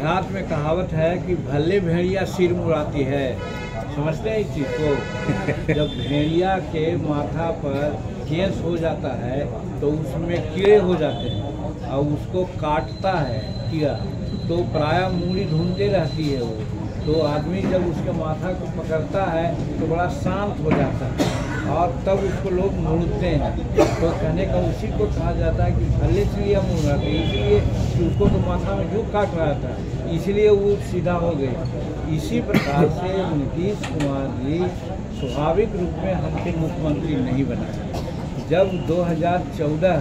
देहात में कहावत है कि भले भेड़िया सिर मुड़ाती है। समझते हैं इस चीज़ को? जब भेड़िया के माथा पर केस हो जाता है तो उसमें कीड़े हो जाते हैं और उसको काटता है कीड़ा, तो प्रायः मूड़ी ढूंढते रहती है वो। तो आदमी जब उसके माथा को पकड़ता है तो बड़ा शांत हो जाता है और तब उसको लोग मुड़ते हैं। तो कहने का उसी को कहा जाता है कि भले से यह मुड़ रहा था, इसलिए कि उसको तो माथा में जो काट रहा था इसलिए वो सीधा हो गए। इसी प्रकार से नीतीश कुमार जी स्वाभाविक रूप में हमके मुख्यमंत्री नहीं बनाए। जब 2014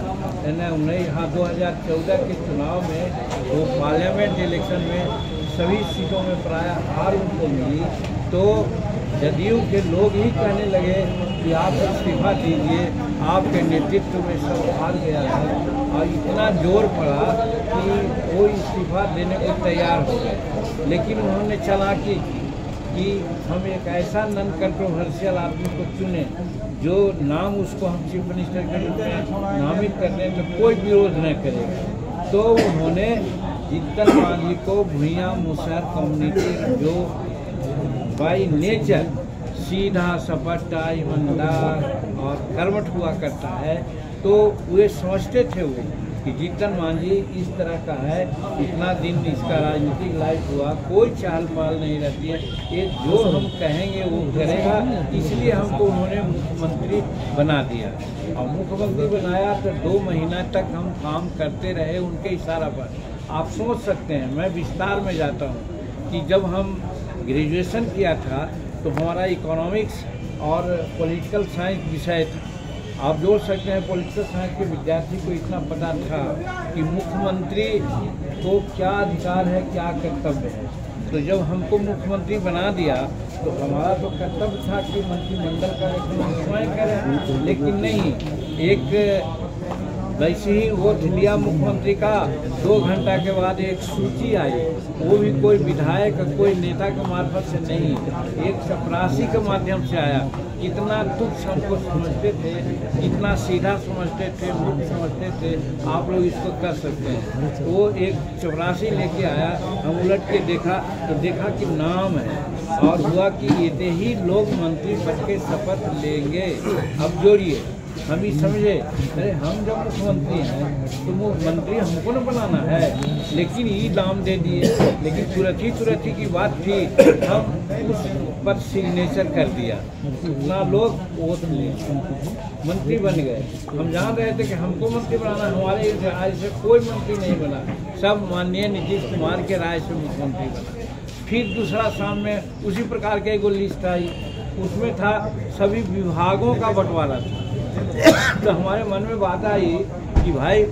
के चुनाव में वो पार्लियामेंट इलेक्शन में सभी सीटों में प्रायः हार उनको मिली, तो जदयू के लोग ही कहने लगे कि आप इस्तीफा दीजिए, आपके नेतृत्व में सब हार गया है। और इतना जोर पड़ा कि वो इस्तीफा देने को तैयार हो गए। लेकिन उन्होंने चालाकी की कि हम एक ऐसा नॉन कंट्रोवर्शियल आदमी को चुने जो नाम उसको हम चीफ मिनिस्टर के रूप में नामित करने में कोई विरोध न करेगा। तो उन्होंने जीतन मांझी को भुइयां मुसहर कम्युनिटी जो बाई नेचर सीधा सपटा ईमानदार और कर्मठ हुआ करता है, तो वे समझते थे वो कि जीतन मांझी इस तरह का है, इतना दिन इसका राजनीतिक लाइफ हुआ, कोई चाल पाल नहीं रहती है, ये जो हम कहेंगे वो करेगा। इसलिए हमको उन्होंने मुख्यमंत्री बना दिया और मुख्यमंत्री बनाया तो 2 महीना तक हम काम करते रहे उनके इशारा पर। आप सोच सकते हैं, मैं विस्तार में जाता हूँ कि जब हम ग्रेजुएशन किया था तो हमारा इकोनॉमिक्स और पॉलिटिकल साइंस विषय था। आप जोड़ सकते हैं पॉलिटिकल साइंस के विद्यार्थी को इतना पता था कि मुख्यमंत्री को क्या अधिकार है, क्या कर्तव्य है। तो जब हमको मुख्यमंत्री बना दिया तो हमारा तो कर्तव्य था कि मंत्रिमंडल का स्वयं करें, लेकिन नहीं, एक वैसे ही वोट लिया मुख्यमंत्री का, 2 घंटा के बाद एक सूची आई, वो भी कोई विधायक कोई नेता के मार्फत से नहीं, एक चपरासी के माध्यम से आया। कितना तुच्छ हमको समझते थे, कितना सीधा समझते थे, मुक्त समझते थे, आप लोग इसको कर सकते हैं। वो एक चपरासी लेके आया, हम उलट के देखा तो देखा कि नाम है और हुआ कि ये ही लोग मंत्री पद के शपथ लेंगे। अब जोड़िए, हम ही समझे, अरे हम जब मुख्यमंत्री हैं तो मुख्यमंत्री हमको न बनाना है, लेकिन ये नाम दे दिए। लेकिन तुरंत ही की बात थी, हम उस पर सिग्नेचर कर दिया, इतना लोग वोट लिए, मंत्री बन गए। हम जान रहे थे कि हमको मंत्री बनाना, हमारे राय से कोई मंत्री नहीं बना, सब माननीय नीतीश कुमार के राय से मुख्यमंत्री बना। फिर दूसरा शाम में उसी प्रकार के एगो लिस्ट आई, उसमें था सभी विभागों का बंटवारा था। तो हमारे मन में बात आई कि भाई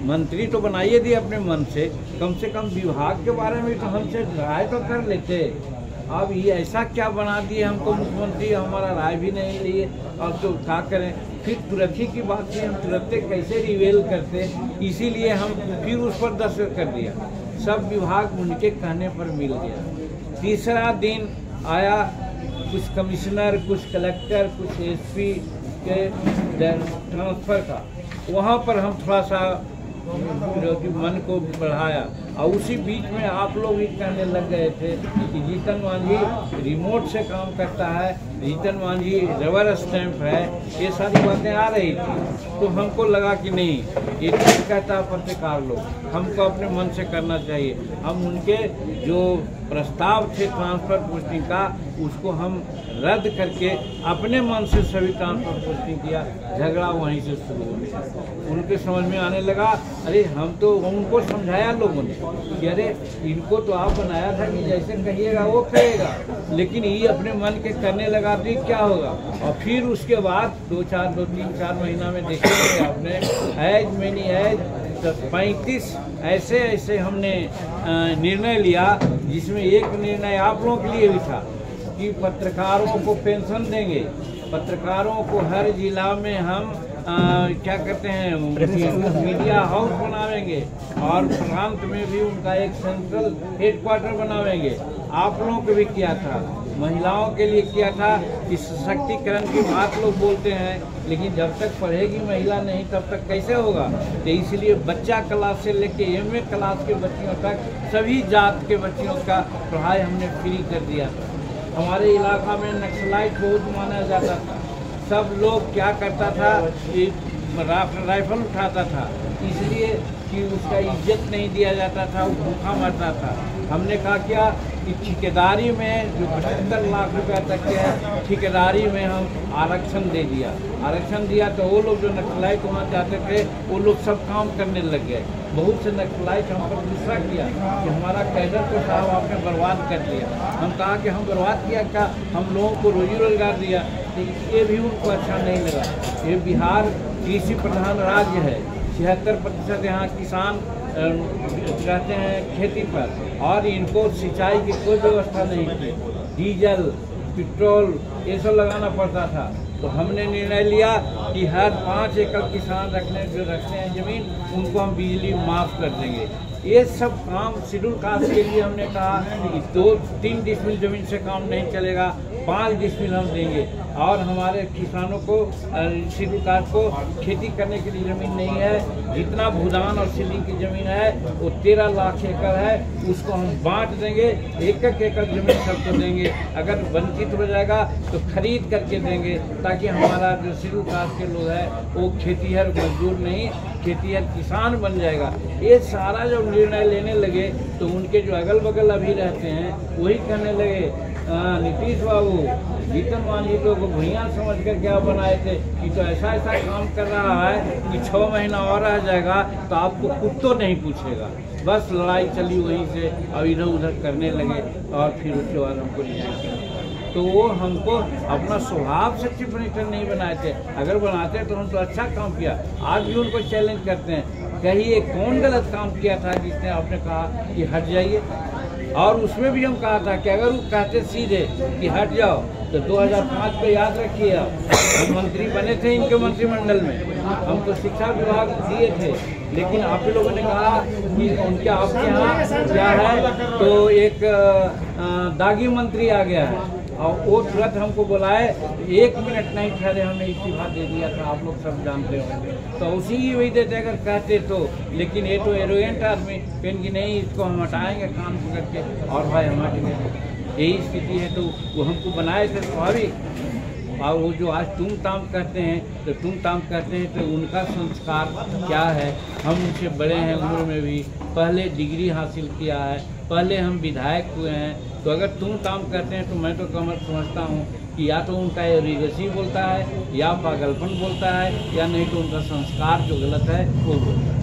मंत्री तो बनाइए दिए अपने मन से कम विभाग के बारे में तो हमसे राय तो कर लेते। अब ये ऐसा क्या बना दिए हमको मुख्यमंत्री, हमारा राय भी नहीं लिए, अब तो क्या करें। फिर तुरंत ही की बात थी, हम तुरंत कैसे रिवेल करते, इसीलिए हम फिर उस पर दस्तखत कर दिया। सब विभाग उनके कहने पर मिल गया। तीसरा दिन आया, कुछ कमिश्नर, कुछ कलेक्टर, कुछ एसपी के ट्रांसफ़र का, वहाँ पर हम थोड़ा सा मन को बढ़ाया। और उसी बीच में आप लोग भी कहने लग गए थे कि जीतन मांझी रिमोट से काम करता है, जीतन मांझी रबर स्टैंप है, ये सारी बातें आ रही थी। तो हमको लगा कि नहीं, ये ठीक कहता है पत्रकार लोग, हमको अपने मन से करना चाहिए। हम उनके जो प्रस्ताव थे ट्रांसफ़र पोस्टिंग का, उसको हम रद्द करके अपने मन से सभी ट्रांसफ़र पोस्टिंग किया। झगड़ा वहीं से शुरू हो गया। उनके समझ में आने लगा, अरे हम तो उनको समझाया लोगों ने कि अरे इनको तो आप बनाया था कि जैसे कहिएगा वो करेगा, लेकिन ये अपने मन के करने लगा तो क्या होगा। और फिर उसके बाद 2-3-4 महीना में देखेंगे आपने एज मैनी एज 35 ऐसे हमने निर्णय लिया, जिसमें एक निर्णय आप लोगों के लिए भी था कि पत्रकारों को पेंशन देंगे, पत्रकारों को हर जिला में हम क्या कहते हैं मीडिया हाउस बनावेंगे और प्रांत में भी उनका एक सेंट्रल हेडक्वार्टर बनावेंगे। आप लोगों को भी किया था। महिलाओं के लिए किया था कि सशक्तिकरण की बात लोग बोलते हैं, लेकिन जब तक पढ़ेगी महिला नहीं तब तक कैसे होगा। तो इसलिए बच्चा क्लास से लेके एमए क्लास के बच्चियों तक सभी जात के बच्चियों का पढ़ाई हमने फ्री कर दिया था। हमारे इलाका में नक्सलाइट बहुत माना जाता था। सब लोग क्या करता था कि राइफल उठाता था, इसलिए कि उसका इज्जत नहीं दिया जाता था, वो भूखा मरता था। हमने कहा क्या कि ठेकेदारी में जो 75 लाख रुपया तक के है, ठेकेदारी में हम आरक्षण दे दिया। आरक्षण दिया तो वो लोग जो नक्सलाइट वहाँ जाते थे वो लोग सब काम करने लग गए। बहुत से नक्सलाइट हम पर गुस्सा किया कि हमारा कैडर को साहब आपने बर्बाद कर दिया। हम कहा कि हम बर्बाद किया क्या, हम लोगों को रोजी रोजगार दिया। ये भी उनको अच्छा नहीं लगा। ये बिहार कृषि प्रधान राज्य है, 76% यहाँ किसान रहते हैं खेती पर, और इनको सिंचाई की कोई व्यवस्था नहीं थी। डीजल पेट्रोल ये सब लगाना पड़ता था। तो हमने निर्णय लिया कि हर 5 एकड़ किसान जो रखते हैं ज़मीन, उनको हम बिजली माफ़ कर देंगे। ये सब काम शेड्यूल कास्ट के लिए हमने कहा कि 2-3 डिसमिल ज़मीन से काम नहीं चलेगा, 5 डिसमिल हम देंगे। और हमारे किसानों को शेड्यूल कास्ट को खेती करने के लिए ज़मीन नहीं है। जितना भूदान और सीलिंग की ज़मीन है वो 13 लाख एकड़ है, उसको हम बांट देंगे। 1-1 एकड़ ज़मीन सबको देंगे। अगर वंचित हो जाएगा तो खरीद करके देंगे, ताकि हमारा जो शेड्यूल कास्ट के लोग हैं वो खेतीहर मजदूर नहीं, खेतीहर किसान बन जाएगा। ये सारा जब निर्णय लेने लगे तो उनके जो अगल बगल अभी रहते हैं वही कहने लगे, नीतीश बाबू जीतन मांझी लोग भैया समझ कर क्या बनाए थे कि तो ऐसा काम कर रहा है कि 6 महीना और रह जाएगा तो आपको कुत्तों नहीं पूछेगा। बस लड़ाई चली वहीं से, अब इधर उधर करने लगे और फिर उसके बाद हमको रिजाइन किया। तो वो हमको अपना स्वभाव से चीफ मिनिस्टर नहीं बनाए थे। अगर बनाते तो हम तो अच्छा काम किया। आज भी उनको चैलेंज करते हैं, कहिए कौन गलत काम किया था जिसने आपने कहा कि हट जाइए। और उसमें भी हम कहा था कि अगर वो कहते सीधे कि हट जाओ तो 2005 को याद रखिए, हम मंत्री बने थे इनके मंत्रिमंडल में, हम तो शिक्षा विभाग दिए थे। लेकिन आप ही लोगों ने कहा कि उनके आपके यहाँ क्या है, तो एक दागी मंत्री आ गया है और वो तुरंत हमको बुलाए, 1 मिनट नहीं ठहरे हमने इस्तीफा दे दिया था। आप लोग सब जानते होंगे। तो उसी की वजह देते अगर कहते तो, लेकिन ये तो एरोगेंट आदमी कहेंगे नहीं इसको हम हटाएंगे कान पकड़ के, और भाई हम हट गए। यही स्थिति है। तो वो हमको बनाए थे स्वाभाविक। और वो जो आज तुम ताम कहते हैं तो तुम ताम कहते हैं तो उनका संस्कार क्या है। हम उनसे बड़े हैं उम्र में भी, पहले डिग्री हासिल किया है, पहले हम विधायक हुए हैं। तो अगर तुम ताम कहते हैं तो मैं तो कमर समझता हूँ कि या तो उनका एरोगेंसी बोलता है, या पागलपन बोलता है, या नहीं तो उनका संस्कार जो गलत है वो बोलता है।